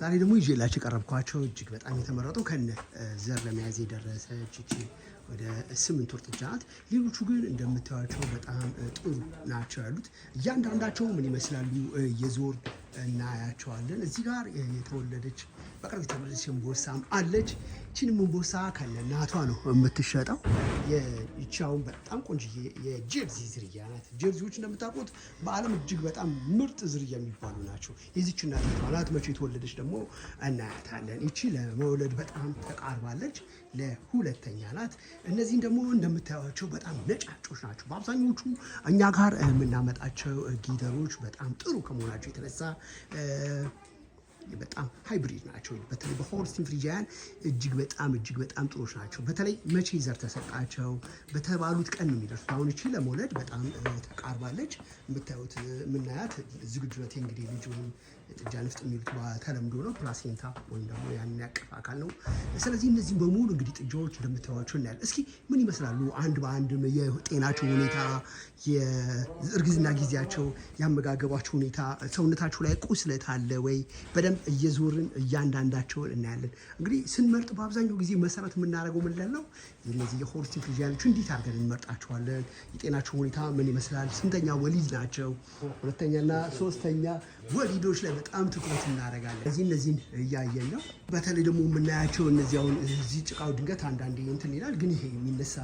ዛሬ ደግሞ ይዤላችሁ የቀረብኳቸው እጅግ በጣም የተመረጡ ከነ ዘር ለመያዝ የደረሰች እቺ ወደ 8 ወር ጥጃ ናት። ሌሎቹ ግን እንደምታዩቸው በጣም ጥሩ ናቸው ያሉት። እያንዳንዳቸው ምን ይመስላሉ የዞር እናያቸዋለን። እዚህ ጋር የተወለደች በቅርብ የተወለደች እምቦሳም አለች። ይህችን እምቦሳ ከነ እናቷ ነው የምትሸጠው። ይቺውን በጣም ቆንጅዬ የጀርዚ ዝርያ ናት። ጀርዚዎች እንደምታውቁት በዓለም እጅግ በጣም ምርጥ ዝርያ የሚባሉ ናቸው። የዚች እናቷ ናት። መቼ የተወለደች ደግሞ እናያታለን። ይቺ ለመውለድ በጣም ተቃርባለች። ለሁለተኛ ናት። እነዚህን ደግሞ እንደምታዩቸው በጣም ነጫጮች ናቸው። በአብዛኞቹ እኛ ጋር የምናመጣቸው ጊደሮች በጣም ጥሩ ከመሆናቸው የተነሳ በጣም ሃይብሪድ ናቸው። በተለይ በሆልስቲን ፍሪጂያን እጅግ በጣም ጥሩዎች ናቸው። በተለይ መቼ ዘር ተሰጣቸው በተባሉት ቀን ነው የሚደርሱት። አሁን እቺ ለመውለድ በጣም ተቃርባለች። የምታዩት የምናያት ዝግጁነት እንግዲህ ልጅ ወይም ጥጃ ንፍጥ የሚሉት በተለምዶ ነው። ፕላሴንታ ወይም ደግሞ ያን ያቀፈ አካል ነው። ስለዚህ እነዚህ በሙሉ እንግዲህ ጥጃዎች እንደምታዩቸው እናያለን። እስኪ ምን ይመስላሉ አንድ በአንድ የጤናቸው ሁኔታ፣ የእርግዝና ጊዜያቸው፣ ያመጋገባቸው ሁኔታ፣ ሰውነታቸው ላይ ቁስለት አለ ወይ በደንብ እየዞርን እያንዳንዳቸውን እናያለን። እንግዲህ ስንመርጥ በአብዛኛው ጊዜ መሰረት የምናደርገው ምን ነው እነዚህ የሆልስቲን ፍሪጂያኖች እንዴት አድርገን እንመርጣቸዋለን? የጤናቸው ሁኔታ ምን ይመስላል? ስንተኛ ወሊድ ናቸው? ሁለተኛና ሶስተኛ ወሊዶች ላይ በጣም ትኩረት እናደርጋለን። እነዚህን እያየን ነው። በተለይ ደግሞ የምናያቸው እነዚህ አሁን እዚህ ጭቃው ድንገት አንዳንዴ እንትን ይላል፣ ግን ይሄ የሚነሳ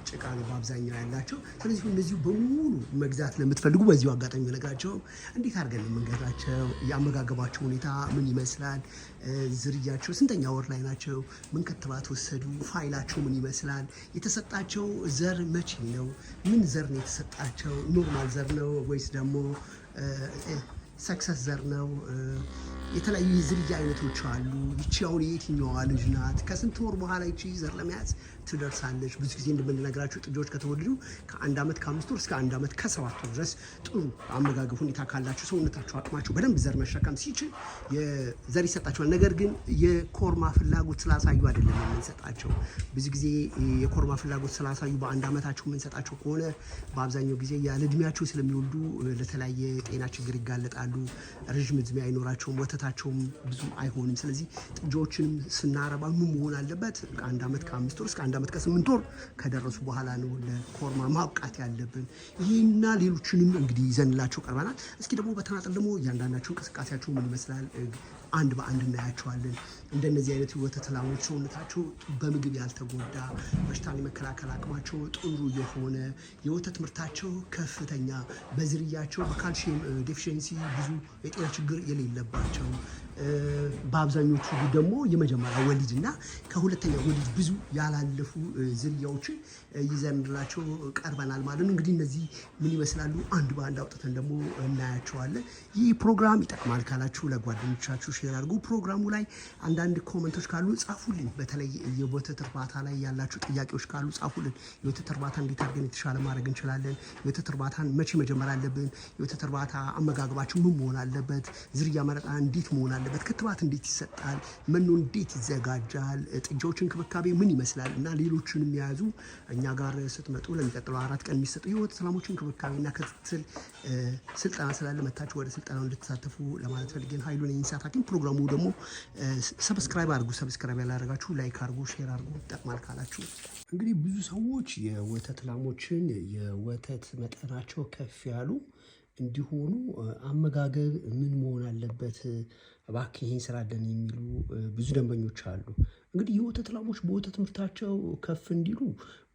ጭቃ ነው በአብዛኛው ያላቸው። ስለዚህ እነዚህ በሙሉ መግዛት ለምትፈልጉ በዚሁ አጋጣሚ ነግራቸው እንዴት አድርገን የምንገዛቸው፣ የአመጋገባቸው ሁኔታ ምን ይመስላል፣ ዝርያቸው ስንተኛ ወር ላይ ናቸው፣ ምን ክትባት ወሰዱ፣ ፋይላቸው ምን ይመስላል፣ የተሰጣቸው ዘር መቼ ነው፣ ምን ዘር ነው የተሰጣቸው፣ ኖርማል ዘር ነው ወይስ ደግሞ ሰክሰስ ዘር ነው። የተለያዩ የዝርያ አይነቶች አሉ። ይቺ አሁን የየትኛዋ ልጅ ናት? ከስንት ወር በኋላ ይቺ ዘር ለመያዝ ትደርሳለች? ብዙ ጊዜ እንደምንነግራቸው ጥጆች ከተወለዱ ከ1 ዓመት ከ5 ወር እስከ 1 ዓመት ከ7 ወር ድረስ ጥሩ አመጋገብ ሁኔታ ካላቸው ሰውነታቸው አቅማቸው በደንብ ዘር መሸከም ሲችል ዘር ይሰጣቸዋል። ነገር ግን የኮርማ ፍላጎት ስላሳዩ አይደለም የምንሰጣቸው። ብዙ ጊዜ የኮርማ ፍላጎት ስላሳዩ በ1 ዓመታቸው የምንሰጣቸው ከሆነ በአብዛኛው ጊዜ ያለ እድሜያቸው ስለሚወልዱ ለተለያየ ጤና ችግር ይጋለጣሉ። ረዥም እድሜ አይኖራቸውም። ወተታቸውም ብዙ አይሆንም። ስለዚህ ጥጆችንም ስናረባ ምን መሆን አለበት? ከ1 ዓመት ከ5 ወር እስከ 1 ዓመት ከ8 ወር ከደረሱ በኋላ ነው ለኮርማ ማብቃት ያለብን። ይህና ሌሎችንም እንግዲህ ይዘንላቸው ቀርበናል። እስኪ ደግሞ በተናጠል ደግሞ እያንዳንዳቸው እንቅስቃሴያቸው ምን ይመስላል አንድ በአንድ እናያቸዋለን። እንደነዚህ አይነት የወተት ላሞች ሰውነታቸው በምግብ ያልተጎዳ፣ በሽታን የመከላከል አቅማቸው ጥሩ የሆነ፣ የወተት ምርታቸው ከፍተኛ፣ በዝርያቸው በካልሲየም ዴፊሽንሲ ብዙ የጤና ችግር የሌለባቸው፣ በአብዛኞቹ ደግሞ የመጀመሪያ ወሊድ እና ከሁለተኛ ወሊድ ብዙ ያላለፉ ዝርያዎችን ይዘንላቸው ቀርበናል ማለት ነው። እንግዲህ እነዚህ ምን ይመስላሉ አንድ በአንድ አውጥተን ደግሞ እናያቸዋለን። ይህ ፕሮግራም ይጠቅማል ካላችሁ ለጓደኞቻችሁ ሼር አድርጉ። ፕሮግራሙ ላይ አንዳንድ ኮመንቶች ካሉ ጻፉልን። በተለይ የወተት እርባታ ላይ ያላችሁ ጥያቄዎች ካሉ ጻፉልን። የወተት እርባታ እንዴት አድርገን የተሻለ ማድረግ እንችላለን? የወተት እርባታን መቼ መጀመር አለብን? የወተት እርባታ አመጋገባችን ምን መሆን አለበት? ዝርያ መረጣ እንዴት መሆን አለበት? ክትባት እንዴት ይሰጣል? መኖ እንዴት ይዘጋጃል? ጥጃዎች እንክብካቤ ምን ይመስላል? እና ሌሎችንም የያዙ እኛ ጋር ስትመጡ ለሚቀጥለው 4 ቀን የሚሰጡ የወተት ላሞች እንክብካቤና ክትትል ስልጠና ስላለ መታችሁ ወደ ስልጠናው እንድትሳተፉ ለማለት ፈልጌን። ኃይሉ ነኝ እንስሳት ሐኪም። ፕሮግራሙ ደግሞ ሰብስክራይብ አድርጉ። ሰብስክራይብ ያላደረጋችሁ ላይክ አድርጉ፣ ሼር አድርጉ። ይጠቅማል ካላችሁ እንግዲህ ብዙ ሰዎች የወተት ላሞችን የወተት መጠናቸው ከፍ ያሉ እንዲሆኑ አመጋገብ ምን መሆን አለበት እባክህ ይሄን ስራለን የሚሉ ብዙ ደንበኞች አሉ። እንግዲህ የወተት ላሞች በወተት ምርታቸው ከፍ እንዲሉ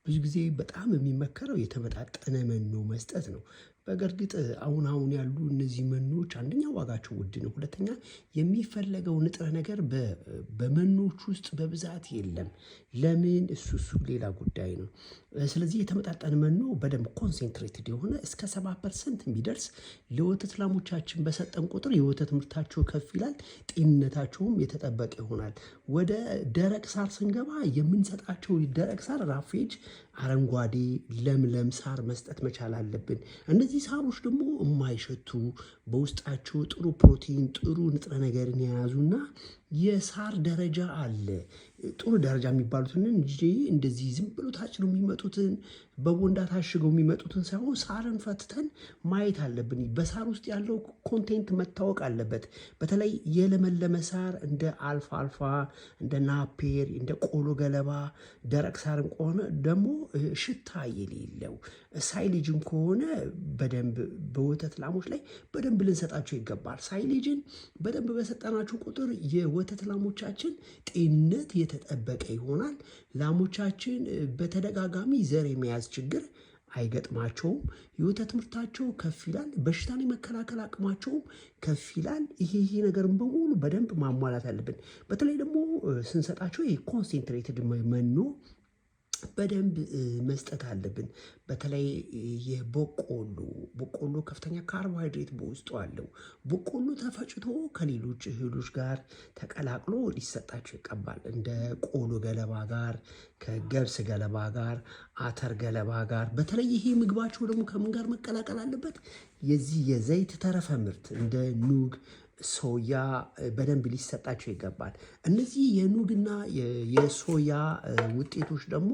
ብዙ ጊዜ በጣም የሚመከረው የተመጣጠነ መኖ መስጠት ነው። በእርግጥ አሁን ያሉ እነዚህ መኖች አንደኛ ዋጋቸው ውድ ነው፣ ሁለተኛ የሚፈለገው ንጥረ ነገር በመኖች ውስጥ በብዛት የለም። ለምን? እሱ ሌላ ጉዳይ ነው። ስለዚህ የተመጣጠነ መኖ በደንብ ኮንሴንትሬትድ የሆነ እስከ 70% የሚደርስ ለወተት ላሞቻችን በሰጠን ቁጥር የወተት ምርታቸው ከፍ ይላል፣ ጤንነታቸውም የተጠበቀ ይሆናል። ወደ ደረቅ ሳር ስንገባ የምንሰጣቸው ደረቅ ሳር ራፌጅ፣ አረንጓዴ ለምለም ሳር መስጠት መቻል አለብን። እነዚህ ሳሮች ደግሞ የማይሸቱ በውስጣቸው ጥሩ ፕሮቲን፣ ጥሩ ንጥረ ነገርን የያዙና የሳር ደረጃ አለ። ጥሩ ደረጃ የሚባሉትን እንጂ እንደዚህ ዝም ብሎ ታጭነው የሚመጡትን በቦንዳ ታሽገው የሚመጡትን ሳይሆን ሳርን ፈትተን ማየት አለብን። በሳር ውስጥ ያለው ኮንቴንት መታወቅ አለበት። በተለይ የለመለመ ሳር እንደ አልፋ፣ እንደ ናፔር፣ እንደ ቆሎ ገለባ፣ ደረቅ ሳርም ከሆነ ደግሞ ሽታ የሌለው ሳይሌጅን ከሆነ በደንብ በወተት ላሞች ላይ በደንብ ልንሰጣቸው ይገባል። ሳይሌጅን በደንብ በሰጠናቸው ቁጥር የወተት ላሞቻችን ጤንነት የተጠበቀ ይሆናል። ላሞቻችን በተደጋጋሚ ዘር የመያዝ ችግር አይገጥማቸውም። የወተት ምርታቸው ከፍ ይላል። በሽታን የመከላከል አቅማቸውም ከፍ ይላል። ይሄ ነገርን በሙሉ በደንብ ማሟላት አለብን። በተለይ ደግሞ ስንሰጣቸው ኮንሴንትሬትድ መኖ በደንብ መስጠት አለብን። በተለይ በቆሎ ከፍተኛ ካርቦሃይድሬት በውስጡ አለው። በቆሎ ተፈጭቶ ከሌሎች እህሎች ጋር ተቀላቅሎ ሊሰጣቸው ይገባል። እንደ ቆሎ ገለባ ጋር፣ ከገብስ ገለባ ጋር፣ አተር ገለባ ጋር። በተለይ ይሄ ምግባቸው ደግሞ ከምን ጋር መቀላቀል አለበት? የዚህ የዘይት ተረፈ ምርት እንደ ኑግ፣ ሶያ በደንብ ሊሰጣቸው ይገባል። እነዚህ የኑግና የሶያ ውጤቶች ደግሞ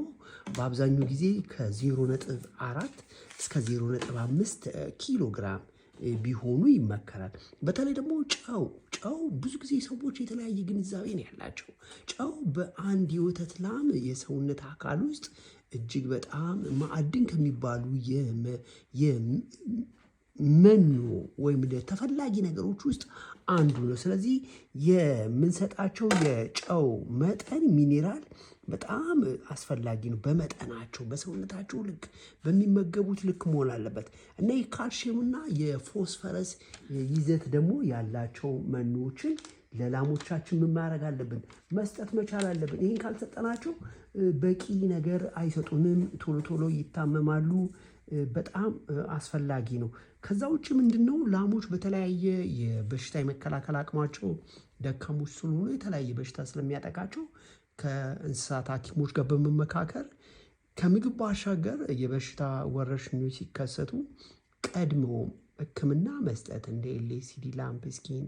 በአብዛኛው ጊዜ ከ0.4 እስከ 0.5 ኪሎ ግራም ቢሆኑ ይመከራል። በተለይ ደግሞ ጨው ብዙ ጊዜ ሰዎች የተለያየ ግንዛቤ ነው ያላቸው። ጨው በአንድ የወተት ላም የሰውነት አካል ውስጥ እጅግ በጣም ማዕድን ከሚባሉ መኖ ወይም ተፈላጊ ነገሮች ውስጥ አንዱ ነው። ስለዚህ የምንሰጣቸው የጨው መጠን ሚኔራል በጣም አስፈላጊ ነው። በመጠናቸው በሰውነታቸው ልክ በሚመገቡት ልክ መሆን አለበት እና የካልሽየምና የፎስፈረስ ይዘት ደግሞ ያላቸው መኖዎችን ለላሞቻችን ምን ማድረግ አለብን? መስጠት መቻል አለብን። ይህን ካልሰጠናቸው በቂ ነገር አይሰጡንም፣ ቶሎ ይታመማሉ። በጣም አስፈላጊ ነው። ከዛ ውጭ ምንድነው ላሞች በተለያየ የበሽታ የመከላከል አቅማቸው ደካሞች ስለሆኑ የተለያየ በሽታ ስለሚያጠቃቸው ከእንስሳት ሐኪሞች ጋር በመመካከር ከምግብ ባሻገር የበሽታ ወረርሽኞች ሲከሰቱ ቀድሞ ሕክምና መስጠት እንደ ኤልኤሲዲ፣ ላምፕስኪን፣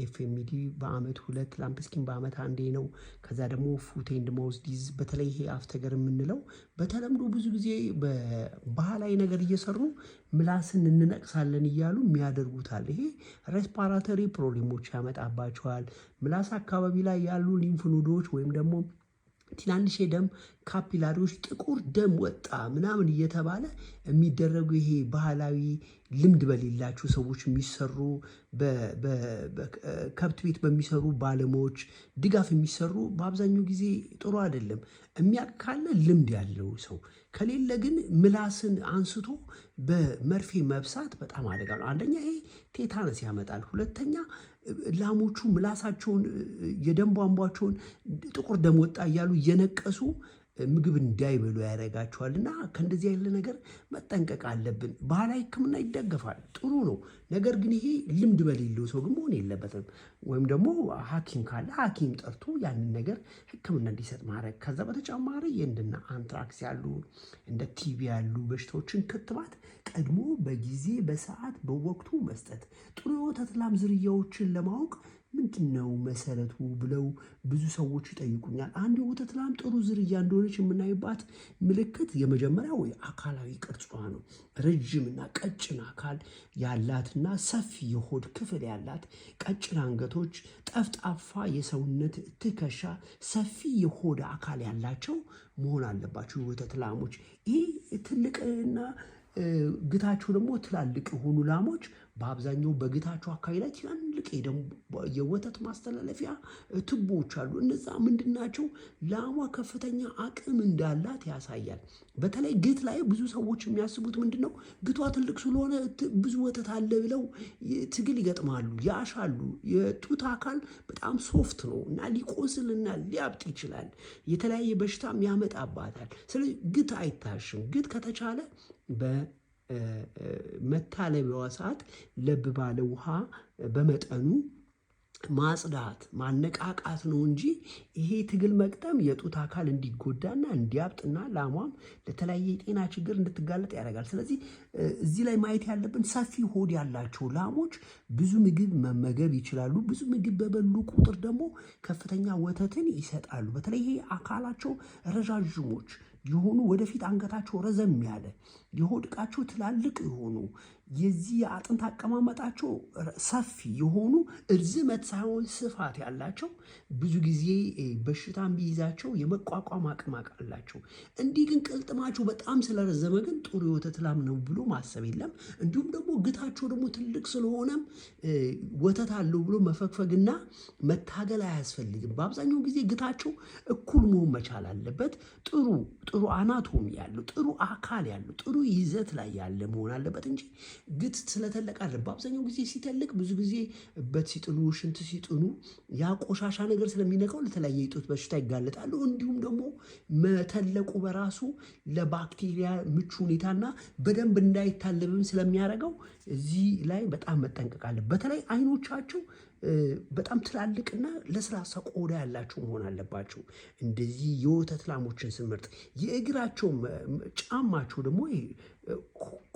ኤፍኤምዲ በአመት 2፣ ላምፕስኪን በአመት 1 ነው። ከዛ ደግሞ ፉት ኤንድ ማውዝ ዲዝ በተለይ ይሄ አፍተገር የምንለው በተለምዶ ብዙ ጊዜ በባህላዊ ነገር እየሰሩ ምላስን እንነቅሳለን እያሉ የሚያደርጉታል። ይሄ ሬስፓራቶሪ ፕሮብሌሞች ያመጣባቸዋል። ምላስ አካባቢ ላይ ያሉ ሊምፍ ኖዶች ወይም ደግሞ ትናንሽ የደም ካፒላሪዎች ጥቁር ደም ወጣ ምናምን እየተባለ የሚደረጉ ይሄ ባህላዊ ልምድ በሌላቸው ሰዎች የሚሰሩ በከብት ቤት በሚሰሩ ባለሙያዎች ድጋፍ የሚሰሩ በአብዛኛው ጊዜ ጥሩ አይደለም። የሚያውቅ ካለ ልምድ ያለው ሰው ከሌለ ግን ምላስን አንስቶ በመርፌ መብሳት በጣም አደጋ ነው። አንደኛ ይሄ ቴታነስ ያመጣል። ሁለተኛ ላሞቹ ምላሳቸውን የደም ቧንቧቸውን ጥቁር ደም ወጣ እያሉ እየነቀሱ ምግብ እንዳይበሉ ያደርጋቸዋል። እና ከእንደዚህ ያለ ነገር መጠንቀቅ አለብን። ባህላዊ ሕክምና ይደገፋል፣ ጥሩ ነው። ነገር ግን ይሄ ልምድ በሌለው ሰው ግን መሆን የለበትም። ወይም ደግሞ ሐኪም ካለ ሐኪም ጠርቶ ያንን ነገር ሕክምና እንዲሰጥ ማድረግ። ከዛ በተጨማሪ እንደና አንትራክስ ያሉ እንደ ቲቪ ያሉ በሽታዎችን ክትባት ቀድሞ በጊዜ በሰዓት በወቅቱ መስጠት። ጥሩ የወተት ላም ዝርያዎችን ለማወቅ ምንድነው መሰረቱ ብለው ብዙ ሰዎች ይጠይቁኛል። አንድ የወተት ላም ጥሩ ዝርያ እንደሆነች የምናይባት ምልክት የመጀመሪያው አካላዊ ቅርጿ ነው። ረጅምና ቀጭን አካል ያላትና ሰፊ የሆድ ክፍል ያላት፣ ቀጭን አንገቶች፣ ጠፍጣፋ የሰውነት ትከሻ፣ ሰፊ የሆድ አካል ያላቸው መሆን አለባቸው የወተት ላሞች። ይህ ትልቅና ግታቸው ደግሞ ትላልቅ የሆኑ ላሞች በአብዛኛው በግታቸው አካባቢ ላይ ትላልቅ የወተት ማስተላለፊያ ቱቦዎች አሉ። እነዛ ምንድናቸው? ላሟ ከፍተኛ አቅም እንዳላት ያሳያል። በተለይ ግት ላይ ብዙ ሰዎች የሚያስቡት ምንድነው? ግቷ ትልቅ ስለሆነ ብዙ ወተት አለ ብለው ትግል ይገጥማሉ፣ ያሻሉ። የጡት አካል በጣም ሶፍት ነው እና ሊቆስልና ሊያብጥ ይችላል። የተለያየ በሽታም ያመጣባታል። ስለዚህ ግት አይታሽም። ግት ከተቻለ በመታለቢያዋ ሰዓት ለብ ባለ ውሃ በመጠኑ ማጽዳት ማነቃቃት ነው እንጂ ይሄ ትግል መቅጠም የጡት አካል እንዲጎዳና እንዲያብጥና ላሟም ለተለያየ የጤና ችግር እንድትጋለጥ ያደርጋል። ስለዚህ እዚህ ላይ ማየት ያለብን ሰፊ ሆድ ያላቸው ላሞች ብዙ ምግብ መመገብ ይችላሉ። ብዙ ምግብ በበሉ ቁጥር ደግሞ ከፍተኛ ወተትን ይሰጣሉ። በተለይ ይሄ አካላቸው ረዣዥሞች የሆኑ ወደፊት አንገታቸው ረዘም ያለ የሆድ ዕቃቸው ትላልቅ የሆኑ የዚህ የአጥንት አቀማመጣቸው ሰፊ የሆኑ እርዝመት ሳይሆን ስፋት ያላቸው ብዙ ጊዜ በሽታም ቢይዛቸው የመቋቋም አቅም አላቸው። እንዲህ ግን ቅልጥማቸው በጣም ስለረዘመ ግን ጥሩ የወተት ላም ነው ብሎ ማሰብ የለም። እንዲሁም ደግሞ ግታቸው ደግሞ ትልቅ ስለሆነም ወተት አለው ብሎ መፈግፈግና መታገል አያስፈልግም። በአብዛኛው ጊዜ ግታቸው እኩል መሆን መቻል አለበት። ጥሩ አናቶሚ ያለው ጥሩ አካል ያለው ጥሩ ይዘት ላይ ያለ መሆን አለበት እንጂ ግት ስለተለቀ አይደለም። በአብዛኛው ጊዜ ሲተልቅ ብዙ ጊዜ በት ሲጥሉ ሽንት ሲጥኑ ያ ቆሻሻ ነገር ስለሚነካው ለተለያየ የጡት በሽታ ይጋለጣሉ። እንዲሁም ደግሞ መተለቁ በራሱ ለባክቴሪያ ምቹ ሁኔታና በደንብ እንዳይታለብም ስለሚያደርገው እዚህ ላይ በጣም መጠንቀቅ አለ። በተለይ አይኖቻቸው በጣም ትላልቅና ለስላሳ ቆዳ ያላቸው መሆን አለባቸው። እንደዚህ የወተት ላሞችን ስንመርጥ የእግራቸው ጫማቸው ደግሞ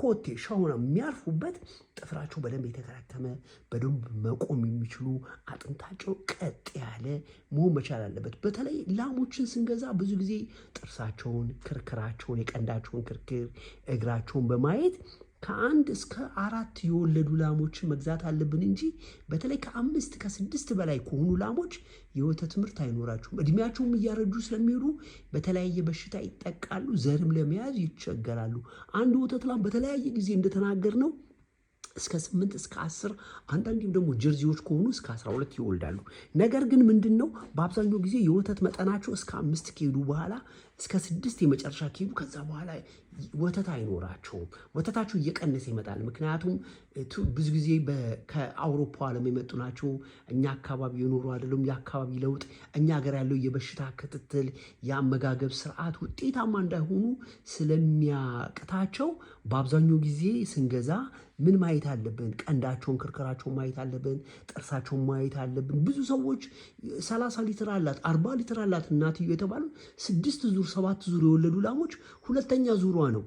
ኮቴ ሻውና የሚያርፉበት ጥፍራቸው በደንብ የተከረከመ በደንብ መቆም የሚችሉ አጥንታቸው ቀጥ ያለ መሆን መቻል አለበት። በተለይ ላሞችን ስንገዛ ብዙ ጊዜ ጥርሳቸውን፣ ክርክራቸውን፣ የቀንዳቸውን ክርክር፣ እግራቸውን በማየት ከ1 እስከ 4 የወለዱ ላሞችን መግዛት አለብን እንጂ በተለይ ከ5 ከ6 በላይ ከሆኑ ላሞች የወተት ምርት አይኖራቸውም። እድሜያቸውም እያረጁ ስለሚሄዱ በተለያየ በሽታ ይጠቃሉ፣ ዘርም ለመያዝ ይቸገራሉ። አንድ ወተት ላም በተለያየ ጊዜ እንደተናገር ነው እስከ 8 እስከ 10 አንዳንዴም ደግሞ ጀርዚዎች ከሆኑ እስከ 12 ይወልዳሉ። ነገር ግን ምንድነው በአብዛኛው ጊዜ የወተት መጠናቸው እስከ 5 ከሄዱ በኋላ እስከ 6 የመጨረሻ ከሄዱ ከዛ በኋላ ወተት አይኖራቸውም። ወተታቸው እየቀነሰ ይመጣል። ምክንያቱም ብዙ ጊዜ ከአውሮፓ ዓለም የመጡ ናቸው። እኛ አካባቢ የኖሩ አይደሉም። የአካባቢ ለውጥ እኛ ሀገር ያለው የበሽታ ክትትል የአመጋገብ ስርዓት ውጤታማ እንዳይሆኑ ስለሚያቅታቸው በአብዛኛው ጊዜ ስንገዛ ምን ማየት አለብን? ቀንዳቸውን፣ ክርክራቸውን ማየት አለብን። ጥርሳቸውን ማየት አለብን። ብዙ ሰዎች 30 ሊትር አላት 40 ሊትር አላት እናትዮ የተባሉ 6 ዙር 7 ዙር የወለዱ ላሞች ሁለተኛ ዙሯ ነው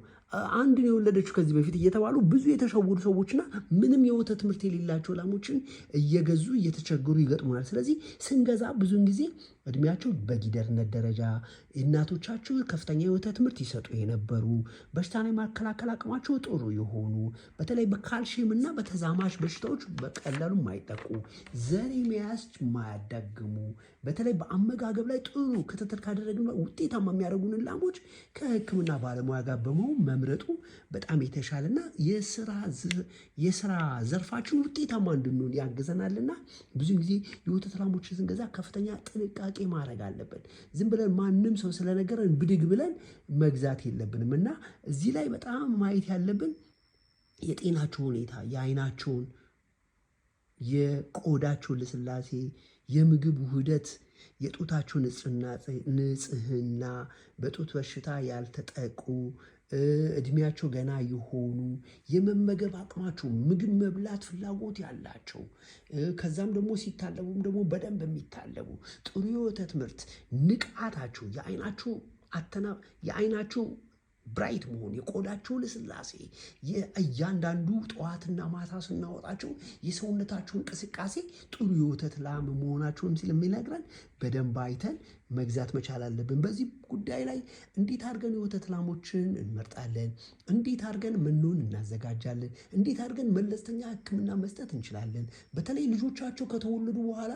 አንድ ነው የወለደችው ከዚህ በፊት እየተባሉ ብዙ የተሸወዱ ሰዎችና ምንም የወተት ምርት የሌላቸው ላሞችን እየገዙ እየተቸገሩ ይገጥሙናል። ስለዚህ ስንገዛ ብዙውን ጊዜ እድሜያቸው በጊደርነት ደረጃ እናቶቻቸው ከፍተኛ የወተት ምርት ይሰጡ የነበሩ በሽታን የማከላከል አቅማቸው ጥሩ የሆኑ በተለይ በካልሽየም እና በተዛማች በሽታዎች በቀላሉ ማይጠቁ ዘር መያዝ ማያዳግሙ በተለይ በአመጋገብ ላይ ጥሩ ክትትል ካደረግን ውጤታማ የሚያደርጉን ላሞች ከሕክምና ባለሙያ ጋር በመሆን መምረጡ በጣም የተሻለና የስራ ዘርፋችን ውጤታማ እንድንሆን ያግዘናልና ብዙ ጊዜ የወተት ላሞችን ስንገዛ ከፍተኛ ጥንቃቄ ማድረግ አለብን። ዝም ብለን ማንም ሰው ስለነገረን ብድግ ብለን መግዛት የለብንም እና እዚህ ላይ በጣም ማየት ያለብን የጤናቸው ሁኔታ፣ የአይናቸውን፣ የቆዳቸውን ልስላሴ፣ የምግብ ውህደት፣ የጡታቸው ንጽህና፣ በጡት በሽታ ያልተጠቁ እድሜያቸው ገና የሆኑ የመመገብ አቅማቸው ምግብ መብላት ፍላጎት ያላቸው ከዛም ደግሞ ሲታለቡም ደግሞ በደንብ የሚታለቡ ጥሩ የወተት ምርት ንቃታቸው የአይናቸው ብራይት መሆን የቆዳቸው ልስላሴ እያንዳንዱ ጠዋትና ማታ ስናወጣቸው የሰውነታቸው እንቅስቃሴ ጥሩ የወተት ላም መሆናቸውን ስለሚነግረን በደንብ አይተን መግዛት መቻል አለብን። በዚህ ጉዳይ ላይ እንዴት አድርገን የወተት ላሞችን እንመርጣለን? እንዴት አድርገን መኖን እናዘጋጃለን? እንዴት አድርገን መለስተኛ ሕክምና መስጠት እንችላለን? በተለይ ልጆቻቸው ከተወለዱ በኋላ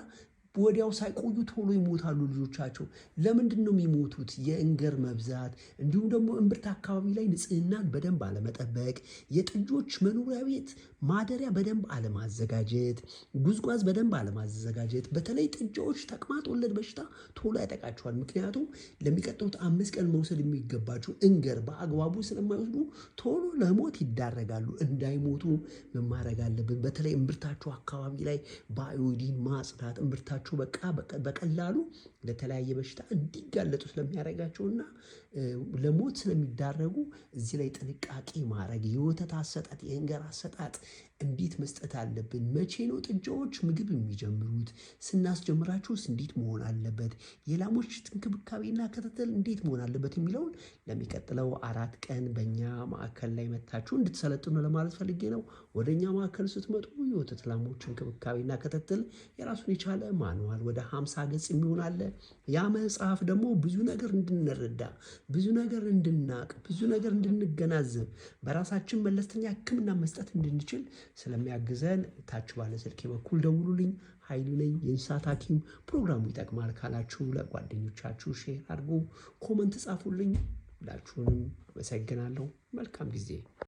ወዲያው ሳይቆዩ ቶሎ ይሞታሉ ልጆቻቸው። ለምንድን ነው የሚሞቱት? የእንገር መብዛት እንዲሁም ደግሞ እምብርት አካባቢ ላይ ንጽህናን በደንብ አለመጠበቅ፣ የጥጆች መኖሪያ ቤት ማደሪያ በደንብ አለማዘጋጀት፣ ጉዝጓዝ በደንብ አለማዘጋጀት። በተለይ ጥጃዎች ተቅማጥ ወለድ በሽታ ቶሎ ያጠቃቸዋል። ምክንያቱም ለሚቀጥሉት 5 ቀን መውሰድ የሚገባቸው እንገር በአግባቡ ስለማይወስዱ ቶሎ ለሞት ይዳረጋሉ። እንዳይሞቱ መማረግ አለብን። በተለይ እምብርታቸው አካባቢ ላይ በአዮዲን ማጽዳት እምብርታቸው በቀላሉ ለተለያየ በሽታ እንዲጋለጡ ስለሚያደርጋቸውና ለሞት ስለሚዳረጉ እዚህ ላይ ጥንቃቄ ማድረግ የወተት አሰጣጥ የእንገር አሰጣጥ እንዴት መስጠት አለብን? መቼ ነው ጥጃዎች ምግብ የሚጀምሩት? ስናስጀምራቸውስ እንዴት መሆን አለበት? የላሞች እንክብካቤና ክትትል እንዴት መሆን አለበት የሚለውን ለሚቀጥለው 4 ቀን በእኛ ማዕከል ላይ መታችሁ እንድትሰለጥኑ ለማለት ፈልጌ ነው። ወደ እኛ ማዕከል ስትመጡ የወተት ላሞች እንክብካቤና ክትትል የራሱን የቻለ ማንዋል ወደ 50 ገጽ የሚሆን አለ። ያ መጽሐፍ ደግሞ ብዙ ነገር እንድንረዳ፣ ብዙ ነገር እንድናቅ፣ ብዙ ነገር እንድንገናዘብ፣ በራሳችን መለስተኛ ሕክምና መስጠት እንድንችል ስለሚያግዘን ታች ባለ ስልኬ በኩል ደውሉልኝ። ኃይሉ ነኝ፣ የእንስሳት ሐኪም። ፕሮግራሙ ይጠቅማል ካላችሁ ለጓደኞቻችሁ ሼር አድርጉ፣ ኮመንት ጻፉልኝ። ሁላችሁንም አመሰግናለሁ። መልካም ጊዜ